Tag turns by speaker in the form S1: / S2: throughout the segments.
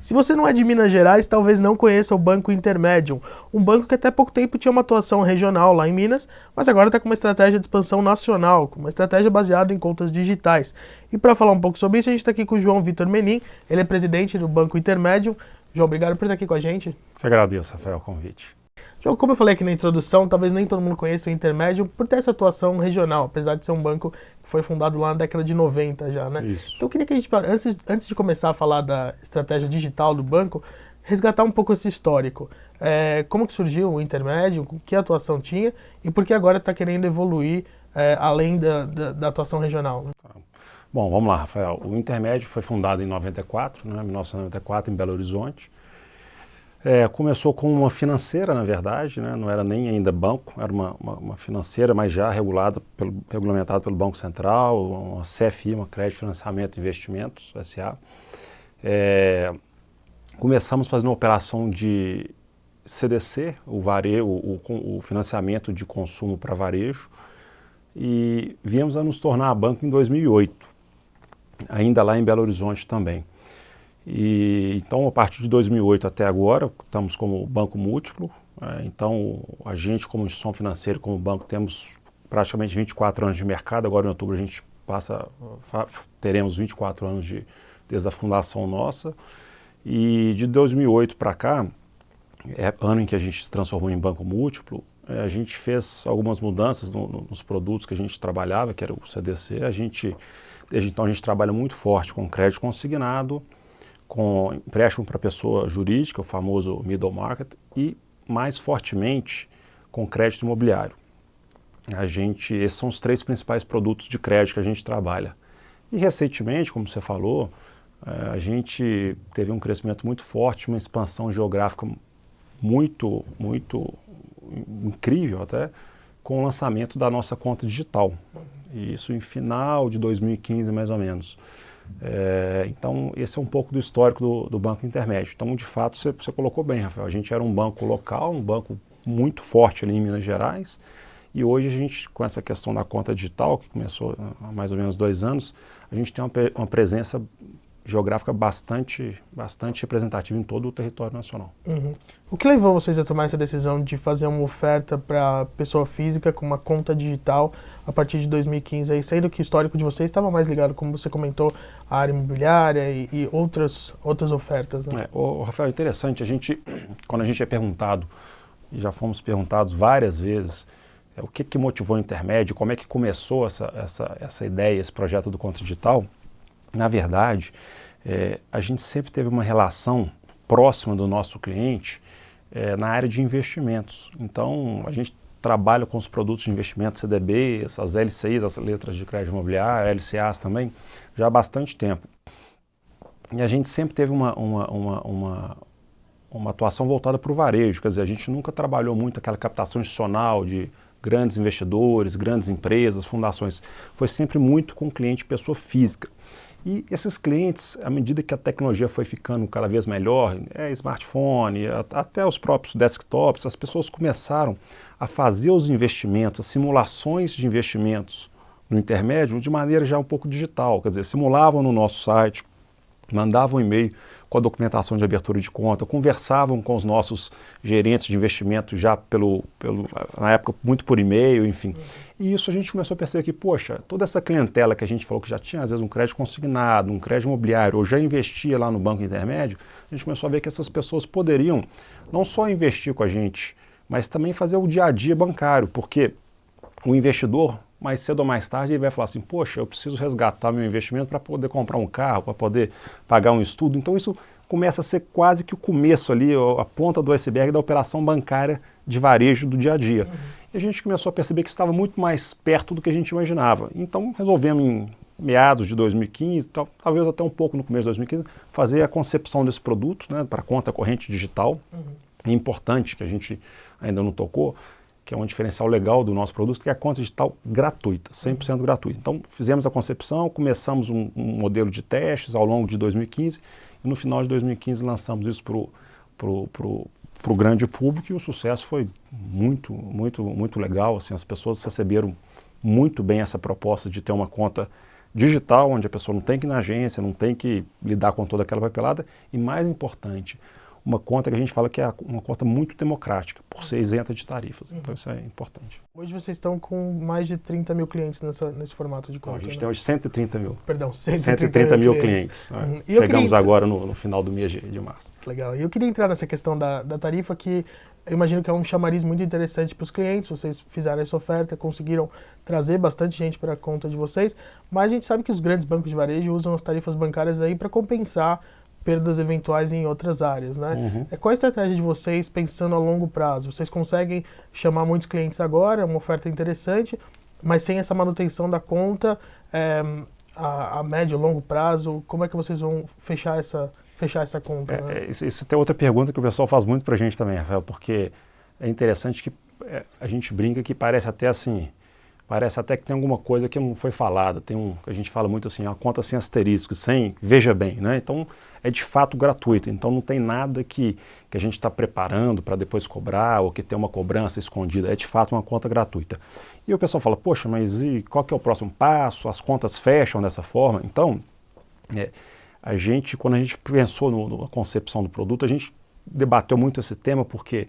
S1: Se você não é de Minas Gerais, talvez não conheça o Banco Intermedium, um banco que até pouco tempo tinha uma atuação regional lá em Minas, mas agora está com uma estratégia de expansão nacional, com uma estratégia baseada em contas digitais. E para falar um pouco sobre isso, a gente está aqui com o João Vitor Menin, ele é presidente do Banco Intermedium. João, obrigado por estar aqui com a gente.
S2: Eu agradeço, Rafael, o convite.
S1: João, como eu falei aqui na introdução, talvez nem todo mundo conheça o Intermedium por ter essa atuação regional, apesar de ser um banco que foi fundado lá na década de 90 já, né?
S2: Isso.
S1: Então eu queria que a gente, antes de começar a falar da estratégia digital do banco, resgatar um pouco esse histórico. Como que surgiu o Intermedium, que atuação tinha e por que agora está querendo evoluir além da atuação regional, né?
S2: Bom, vamos lá, Rafael. O Intermedium foi fundado em 94, né, 1994, em Belo Horizonte. Começou com uma financeira, na verdade, né, não era nem ainda banco, era uma financeira, mas já regulamentada pelo Banco Central, uma CFI, uma Crédito Financiamento e Investimentos, SA. Começamos fazendo uma operação de CDC, o financiamento de consumo para varejo, e viemos a nos tornar banco em 2008, ainda lá em Belo Horizonte também. Então, a partir de 2008 até agora, estamos como banco múltiplo. Então, a gente, como instituição financeira, como banco, temos praticamente 24 anos de mercado. Agora, em outubro, a gente teremos 24 anos desde a fundação nossa. E de 2008 para cá, ano em que a gente se transformou em banco múltiplo, a gente fez algumas mudanças nos produtos que a gente trabalhava, que era o CDC. Desde então, a gente trabalha muito forte com crédito consignado, com empréstimo para pessoa jurídica, o famoso middle market, e mais fortemente com crédito imobiliário. Esses são os 3 principais produtos de crédito que a gente trabalha. E recentemente, como você falou, a gente teve um crescimento muito forte, uma expansão geográfica muito incrível até, com o lançamento da nossa conta digital. Isso em final de 2015, mais ou menos. Então, esse é um pouco do histórico do Banco Intermedium. Então, de fato, você colocou bem, Rafael. A gente era um banco local, um banco muito forte ali em Minas Gerais, e hoje a gente, com essa questão da conta digital, que começou há mais ou menos 2 anos, a gente tem uma presença geográfica bastante representativa em todo o território nacional.
S1: Uhum. O que levou vocês a tomar essa decisão de fazer uma oferta para pessoa física com uma conta digital a partir de 2015, aí, sendo que o histórico de vocês estava mais ligado, como você comentou, à área imobiliária e outras ofertas, né?
S2: Rafael, interessante, quando a gente é perguntado, e já fomos perguntados várias vezes, o que motivou o Intermedium, como é que começou essa ideia, esse projeto do Conta Digital. Na verdade, a gente sempre teve uma relação próxima do nosso cliente na área de investimentos. Então, a gente trabalha com os produtos de investimento, CDBs, as LCIs, as letras de crédito imobiliário, LCAs também, já há bastante tempo. E a gente sempre teve uma atuação voltada para o varejo, quer dizer, a gente nunca trabalhou muito aquela captação institucional de grandes investidores, grandes empresas, fundações. Foi sempre muito com cliente pessoa física. E esses clientes, à medida que a tecnologia foi ficando cada vez melhor, smartphone, até os próprios desktops, as pessoas começaram a fazer os investimentos, as simulações de investimentos no Intermedium de maneira já um pouco digital, quer dizer, simulavam no nosso site, mandavam um e-mail com a documentação de abertura de conta, conversavam com os nossos gerentes de investimento já na época muito por e-mail, enfim. E isso a gente começou a perceber que, poxa, toda essa clientela que a gente falou que já tinha às vezes um crédito consignado, um crédito imobiliário, ou já investia lá no Banco Intermedium, a gente começou a ver que essas pessoas poderiam não só investir com a gente, mas também fazer o dia a dia bancário, porque o investidor, mais cedo ou mais tarde, ele vai falar assim, poxa, eu preciso resgatar meu investimento para poder comprar um carro, para poder pagar um estudo. Então isso começa a ser quase que o começo ali, a ponta do iceberg da operação bancária de varejo do dia a dia. Uhum. E a gente começou a perceber que estava muito mais perto do que a gente imaginava. Então resolvemos em meados de 2015, talvez até um pouco no começo de 2015, fazer a concepção desse produto, né, para conta corrente digital. Uhum. É importante, que a gente ainda não tocou, que é um diferencial legal do nosso produto, que é a conta digital gratuita, 100% gratuita. Então, fizemos a concepção, começamos um modelo de testes ao longo de 2015, e no final de 2015 lançamos isso para o grande público, e o sucesso foi muito legal. Assim, as pessoas receberam muito bem essa proposta de ter uma conta digital, onde a pessoa não tem que ir na agência, não tem que lidar com toda aquela papelada, e mais importante, uma conta que a gente fala que é uma conta muito democrática, por ser isenta de tarifas. Então isso é importante.
S1: Hoje vocês estão com mais de 30 mil clientes nesse formato de conta.
S2: Então, a gente tem hoje 130 mil.
S1: Perdão,
S2: 130 mil clientes. Chegamos agora no final do mês de março.
S1: Legal. E eu queria entrar nessa questão da tarifa, que eu imagino que é um chamariz muito interessante para os clientes. Vocês fizeram essa oferta, conseguiram trazer bastante gente para a conta de vocês, mas a gente sabe que os grandes bancos de varejo usam as tarifas bancárias aí para compensar perdas eventuais em outras áreas, né? Qual a estratégia de vocês pensando a longo prazo? Vocês conseguem chamar muitos clientes agora, é uma oferta interessante, mas sem essa manutenção da conta, a médio e longo prazo, como é que vocês vão fechar essa conta? Né?
S2: Isso tem outra pergunta que o pessoal faz muito pra gente também, Rafael, porque é interessante que a gente brinca que parece até que tem alguma coisa que não foi falada. A gente fala muito assim, uma conta sem asterisco, sem veja bem, né? Então é de fato gratuito, então não tem nada que a gente está preparando para depois cobrar ou que tem uma cobrança escondida, é de fato uma conta gratuita. E o pessoal fala, poxa, mas e qual que é o próximo passo? As contas fecham dessa forma? Então, quando a gente pensou na concepção do produto, a gente debateu muito esse tema, porque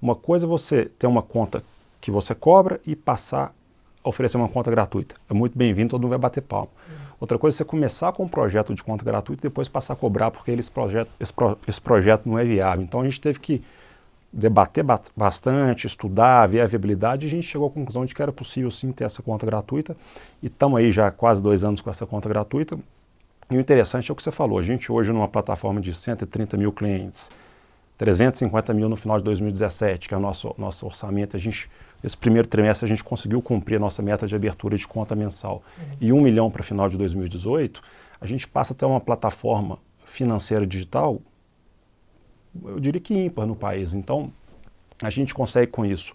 S2: uma coisa é você ter uma conta que você cobra e passar a oferecer uma conta gratuita. É muito bem-vindo, todo mundo vai bater palma. Outra coisa é você começar com um projeto de conta gratuita e depois passar a cobrar porque esse projeto não é viável. Então a gente teve que debater bastante, estudar, ver a viabilidade, e a gente chegou à conclusão de que era possível sim ter essa conta gratuita, e estamos aí já há quase 2 anos com essa conta gratuita. E o interessante é o que você falou, a gente hoje numa plataforma de 130 mil clientes, 350 mil no final de 2017, que é o nosso orçamento, esse primeiro trimestre a gente conseguiu cumprir a nossa meta de abertura de conta mensal, e 1 milhão para o final de 2018, a gente passa a ter uma plataforma financeira digital, eu diria que ímpar no país. Então, a gente consegue com isso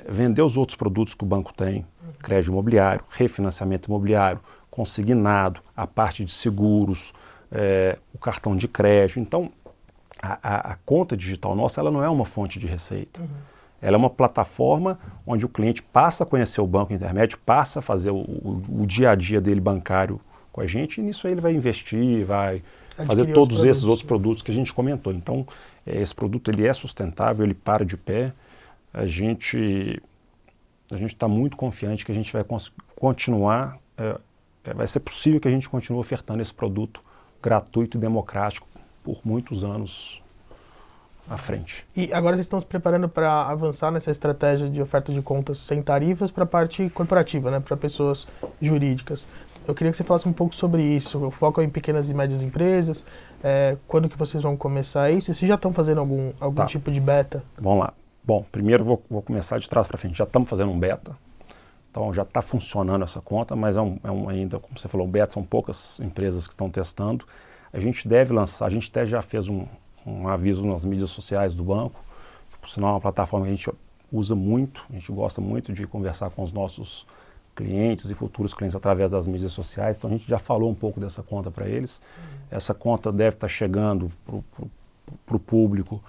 S2: vender os outros produtos que o banco tem, crédito imobiliário, refinanciamento imobiliário, consignado, a parte de seguros, o cartão de crédito. Então, a conta digital nossa, ela não é uma fonte de receita. Ela é uma plataforma onde o cliente passa a conhecer o banco intermédio, passa a fazer o dia a dia dele bancário com a gente, e nisso aí ele vai investir, vai fazer todos esses outros produtos que a gente comentou. Então, esse produto ele é sustentável, ele para de pé. A gente está muito confiante que a gente vai continuar, vai ser possível que a gente continue ofertando esse produto gratuito e democrático por muitos anos à frente.
S1: E agora vocês estão se preparando para avançar nessa estratégia de oferta de contas sem tarifas para a parte corporativa, né, para pessoas jurídicas. Eu queria que você falasse um pouco sobre isso. O foco é em pequenas e médias empresas. Quando que vocês vão começar isso? E se já estão fazendo algum tipo de beta?
S2: Vamos lá. Bom, primeiro vou começar de trás para frente. Já estamos fazendo um beta. Então já está funcionando essa conta, mas ainda, como você falou, o beta são poucas empresas que estão testando. A gente deve lançar, a gente até já fez um aviso nas mídias sociais do banco, que por sinal é uma plataforma que a gente usa muito, a gente gosta muito de conversar com os nossos clientes e futuros clientes através das mídias sociais, então a gente já falou um pouco dessa conta para eles. Essa conta deve estar chegando para o público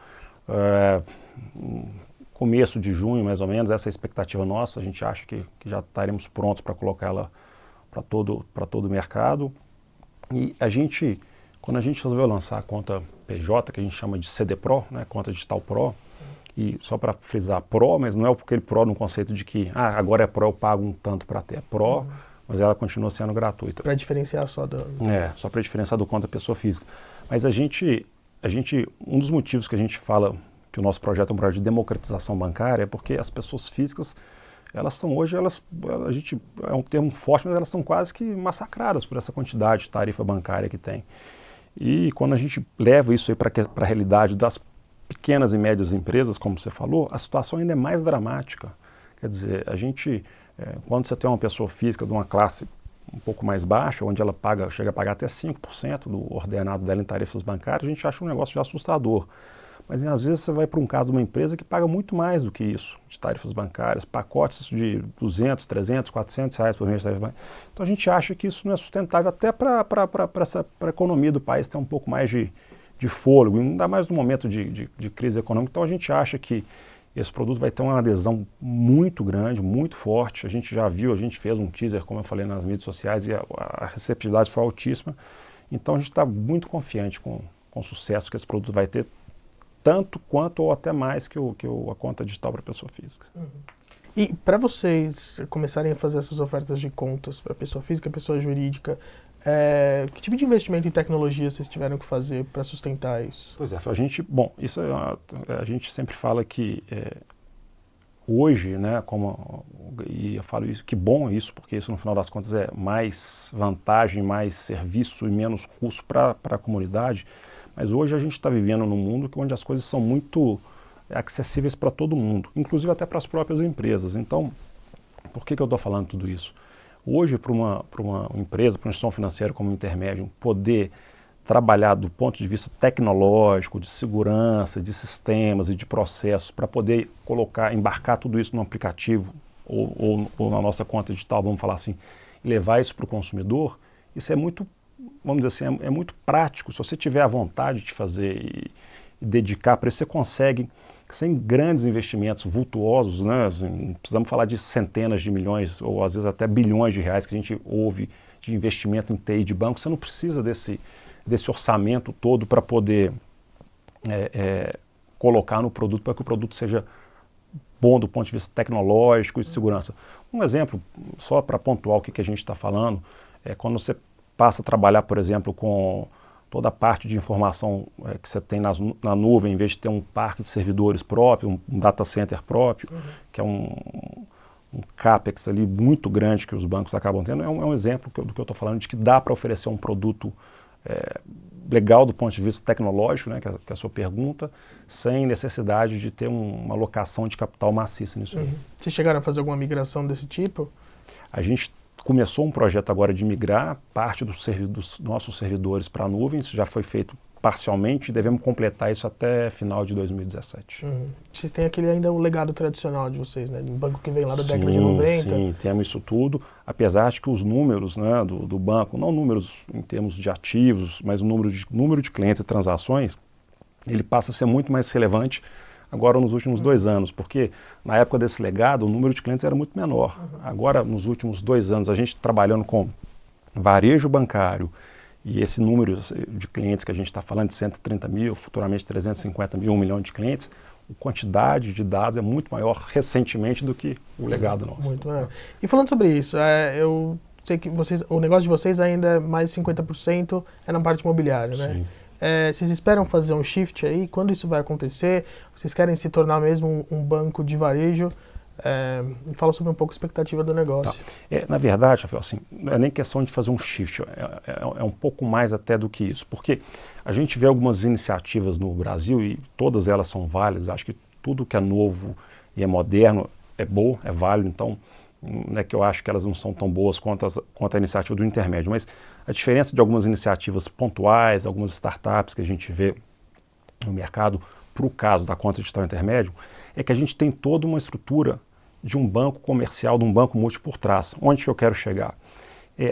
S2: começo de junho, mais ou menos, essa é a expectativa nossa. A gente acha que já estaremos prontos para colocar ela para todo o mercado. E quando a gente resolveu lançar a conta PJ, que a gente chama de CD Pro, né, conta digital Pro, e só para frisar, Pro, mas não é aquele Pro no conceito de que agora é Pro, eu pago um tanto para ter. É Pro, mas ela continua sendo gratuita.
S1: Para diferenciar só do...
S2: só para diferenciar do conta pessoa física. Mas um dos motivos que a gente fala que o nosso projeto é um projeto de democratização bancária é porque as pessoas físicas, elas são hoje, é um termo forte, mas elas são quase que massacradas por essa quantidade de tarifa bancária que tem. E quando a gente leva isso aí para a realidade das pequenas e médias empresas, como você falou, a situação ainda é mais dramática. Quer dizer, quando você tem uma pessoa física de uma classe um pouco mais baixa, onde ela chega a pagar até 5% do ordenado dela em tarifas bancárias, a gente acha um negócio já assustador. Mas às vezes você vai para um caso de uma empresa que paga muito mais do que isso, de tarifas bancárias, pacotes de 200, 300, 400 reais por mês de tarifas bancárias. Então a gente acha que isso não é sustentável até para a economia do país ter um pouco mais de fôlego, ainda mais no momento de crise econômica. Então a gente acha que esse produto vai ter uma adesão muito grande, muito forte. A gente já viu, a gente fez um teaser, como eu falei, nas mídias sociais, e a receptividade foi altíssima. Então a gente está muito confiante com o sucesso que esse produto vai ter, tanto quanto ou até mais que a conta digital para pessoa física.
S1: Uhum. E para vocês começarem a fazer essas ofertas de contas para pessoa física, pessoa jurídica, que tipo de investimento em tecnologia vocês tiveram que fazer para sustentar isso?
S2: Pois é, isso a gente sempre fala que hoje, né, e eu falo isso, que bom isso, porque isso no final das contas é mais vantagem, mais serviço e menos custo para a comunidade, mas hoje a gente está vivendo num mundo onde as coisas são muito acessíveis para todo mundo, inclusive até para as próprias empresas. Então, por que eu estou falando tudo isso? Hoje, para uma empresa, para uma instituição financeira como intermédio, poder trabalhar do ponto de vista tecnológico, de segurança, de sistemas e de processos, para poder embarcar tudo isso num aplicativo ou na nossa conta digital, vamos falar assim, e levar isso para o consumidor, isso é muito, vamos dizer assim, é muito prático. Se você tiver a vontade de fazer e dedicar para isso, você consegue, sem grandes investimentos vultuosos, né? Assim, precisamos falar de centenas de milhões ou às vezes até bilhões de reais que a gente ouve de investimento em TI de banco. Você não precisa desse orçamento todo para poder colocar no produto, para que o produto seja bom do ponto de vista tecnológico e de segurança. Um exemplo, só para pontuar o que a gente está falando, é quando você passa a trabalhar, por exemplo, com toda a parte de informação que você tem na nuvem, em vez de ter um parque de servidores próprio, um data center próprio, que é um CAPEX ali muito grande que os bancos acabam tendo, é um exemplo do que eu estou falando, de que dá para oferecer um produto legal do ponto de vista tecnológico, né, que é a sua pergunta, sem necessidade de ter uma alocação de capital maciça nisso.
S1: Vocês chegaram a fazer alguma migração desse tipo?
S2: A gente começou um projeto agora de migrar parte dos nossos servidores para a nuvem. Isso já foi feito parcialmente e devemos completar isso até final de 2017.
S1: Vocês têm ainda o legado tradicional de vocês, né? Um banco que vem lá da década de 90.
S2: Sim, temos isso tudo, apesar de que os números, né, do banco, não números em termos de ativos, mas o número de clientes e transações, ele passa a ser muito mais relevante agora nos últimos 2 anos, porque na época desse legado o número de clientes era muito menor. Agora, nos últimos 2 anos, a gente trabalhando com varejo bancário e esse número de clientes que a gente está falando, de 130 mil, futuramente 350 mil, 1 milhão de clientes, a quantidade de dados é muito maior recentemente do que o legado nosso.
S1: Muito maior. E falando sobre isso, eu sei que o negócio de vocês ainda é mais 50% na parte imobiliária, né?
S2: Sim.
S1: Vocês esperam fazer um shift aí? Quando isso vai acontecer? Vocês querem se tornar mesmo um banco de varejo? Fala sobre um pouco a expectativa do negócio.
S2: Tá. Na verdade, Rafael, assim, não é nem questão de fazer um shift, é um pouco mais até do que isso, porque a gente vê algumas iniciativas no Brasil e todas elas são válidas. Acho que tudo que é novo e é moderno é bom, é válido, então não é que eu acho que elas não são tão boas quanto a iniciativa do intermédio, mas a diferença de algumas iniciativas pontuais, algumas startups que a gente vê no mercado, para o caso da conta digital intermédio, é que a gente tem toda uma estrutura de um banco comercial, de um banco multi por trás. Onde que eu quero chegar?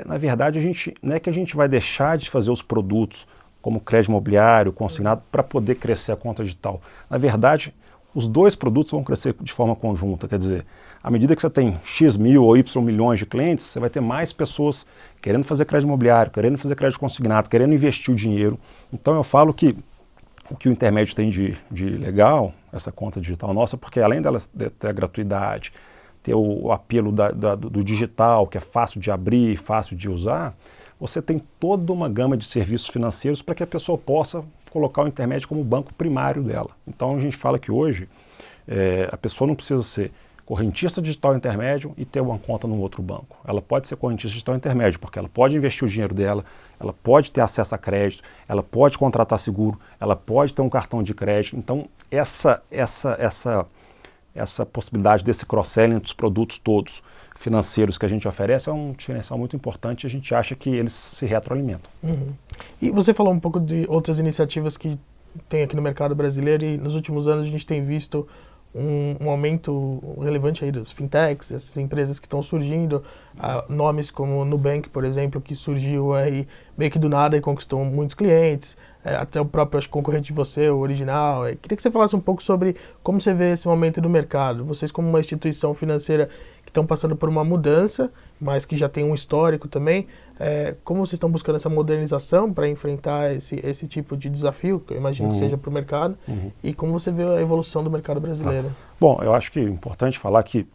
S2: Na verdade, não é que a gente vai deixar de fazer os produtos como crédito imobiliário, consignado, para poder crescer a conta digital. Na verdade, os 2 produtos vão crescer de forma conjunta, quer dizer, à medida que você tem X mil ou Y milhões de clientes, você vai ter mais pessoas querendo fazer crédito imobiliário, querendo fazer crédito consignado, querendo investir o dinheiro. Então eu falo que o que o intermédio tem de legal, essa conta digital nossa, porque além dela ter a gratuidade, ter o apelo do digital, que é fácil de abrir, fácil de usar, você tem toda uma gama de serviços financeiros para que a pessoa possa colocar o intermédio como o banco primário dela. Então a gente fala que hoje a pessoa não precisa ser correntista digital intermédio e ter uma conta num outro banco. Ela pode ser correntista digital intermédio, porque ela pode investir o dinheiro dela, ela pode ter acesso a crédito, ela pode contratar seguro, ela pode ter um cartão de crédito. Então, essa possibilidade desse cross-selling dos produtos todos financeiros que a gente oferece é um diferencial muito importante e a gente acha que eles se retroalimentam.
S1: E você falou um pouco de outras iniciativas que tem aqui no mercado brasileiro e nos últimos anos a gente tem visto um aumento relevante aí dos fintechs, essas empresas que estão surgindo, nomes como Nubank, por exemplo, que surgiu aí meio que do nada e conquistou muitos clientes, até o próprio, acho, concorrente de você, o Original. Queria que você falasse um pouco sobre como você vê esse momento do mercado. Vocês, como uma instituição financeira que estão passando por uma mudança, mas que já tem um histórico também, como vocês estão buscando essa modernização para enfrentar esse tipo de desafio, que eu imagino que seja para o mercado, e como você vê a evolução do mercado brasileiro?
S2: Bom, eu acho que é importante falar que,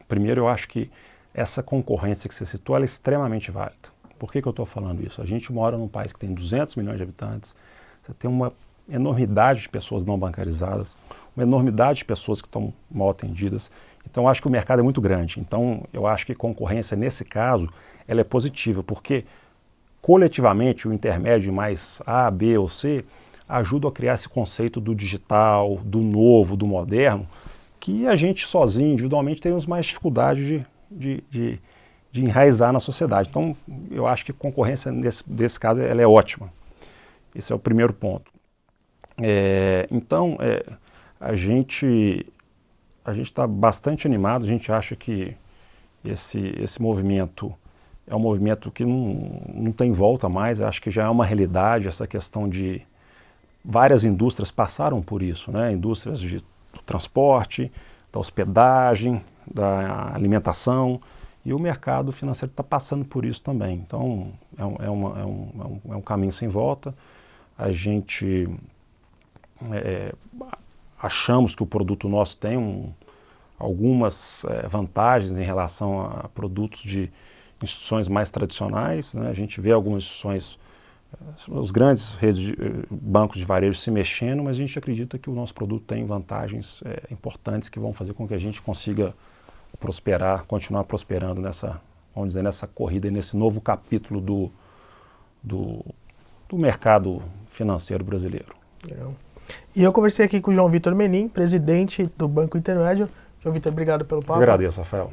S2: primeiro, eu acho que essa concorrência que você citou, ela é extremamente válida. Por que eu estou falando isso? A gente mora num país que tem 200 milhões de habitantes, você tem uma enormidade de pessoas não bancarizadas, uma enormidade de pessoas que estão mal atendidas. Então, eu acho que o mercado é muito grande. Então, eu acho que concorrência, nesse caso, ela é positiva, porque coletivamente o intermédio mais A, B ou C ajuda a criar esse conceito do digital, do novo, do moderno, que a gente sozinho, individualmente, temos mais dificuldade de enraizar na sociedade. Então, eu acho que a concorrência, nesse caso, ela é ótima. Esse é o primeiro ponto. Então, a gente está bastante animado, a gente acha que esse movimento é um movimento que não tem volta mais, acho que já é uma realidade, essa questão de várias indústrias passaram por isso, né? Indústrias do transporte, da hospedagem, da alimentação, e o mercado financeiro está passando por isso também. Então, é um caminho sem volta. A gente achamos que o produto nosso tem algumas vantagens em relação a produtos de instituições mais tradicionais, né? A gente vê algumas instituições, os grandes bancos de varejo se mexendo, mas a gente acredita que o nosso produto tem vantagens importantes que vão fazer com que a gente consiga prosperar, continuar prosperando vamos dizer, nessa corrida e nesse novo capítulo do mercado financeiro brasileiro.
S1: E eu conversei aqui com o João Vitor Menin, presidente do Banco Intermédio. João Vitor, obrigado pelo papo.
S2: Eu agradeço, Rafael.